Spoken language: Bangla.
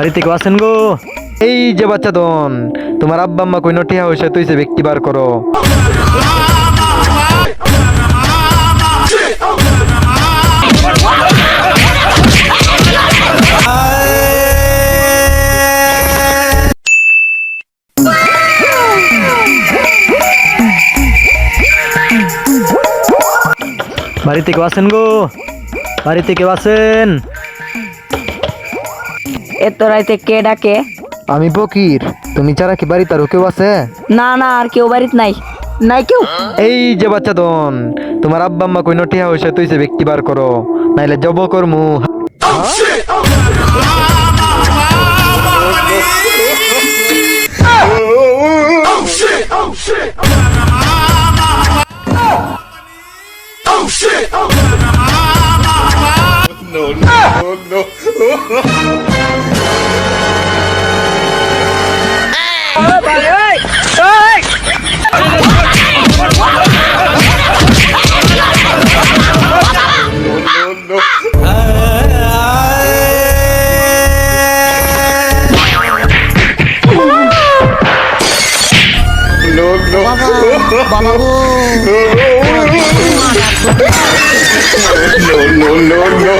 বাড়ি থেকে আসেন গো। এই যে বাচ্চা দন, তোমার আব্বা আম্মা কই নটিয়া হইছে তুইছে ব্যক্তি বার করো। বাড়ি থেকে আসেন গো, বাড়ি থেকে আসেন। এত রাইতে কে ডাকে? আমি ফকির, তুমি ছাড়া কি বাড়িতে আরো কেউ আছে? না না, আর কেউ বাড়িতে নাই, নাই কেউ। এই যে বাচ্চা দন, তোমার আব্বা আম্মা কই নটিয়া হইছে তুইছে ব্যক্তি বার করো, নাইলে জব করমু। বাবা গো, no, no, no, no.